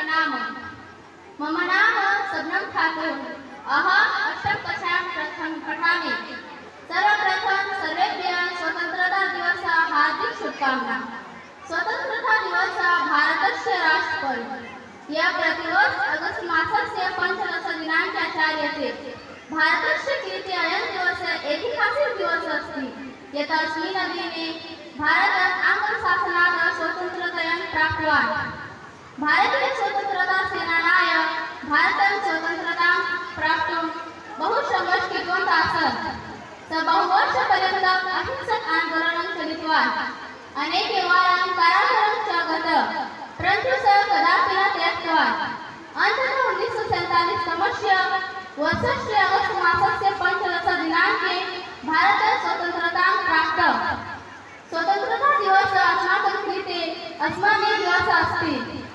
प्रणाम। मम नाम सबनम ठाकुर। अहम अष्टम कक्षायां पठामि। सर्वप्रथम सर्वेभ्यः स्वतंत्रता दिवस हार्दिक शुभकामना। स्वतंत्रता दिवस भारतस्य राष्ट्रपर्व। यह प्रतिवर्ष अगस्त मासस्य पंचदशदिनाङ्के आचर्यते। भारतस्य कृते अयं दिवसः ऐतिहासिकः दिवसः अस्ति। एतस्मिन् दिने भारतः आङ्ग्लशासनात् स्वतन्त्रतां प्राप्तवान्। भारतीय स्वतंत्रता सेनानाय भारतं स्वतन्त्रतां प्राप्तुं बहु संघर्ष कृतवन्तः आसन्। सः बहुवर्षपर्यन्तम् अहिंसक आन्दोलनं चलितवान्। अनेकवारं कारागारं च गतः, परन्तु सः कदापि न त्यक्तवान्। अन्ततः 1947तमस्य वर्षस्य अगस्त मासस्य पंचदशदिनाङ्के भारतं स्वतन्त्रतां प्राप्तः। स्वतन्त्रता दिवसः अस्माकं कृते अस्मदीयः दिवसः अस्ति।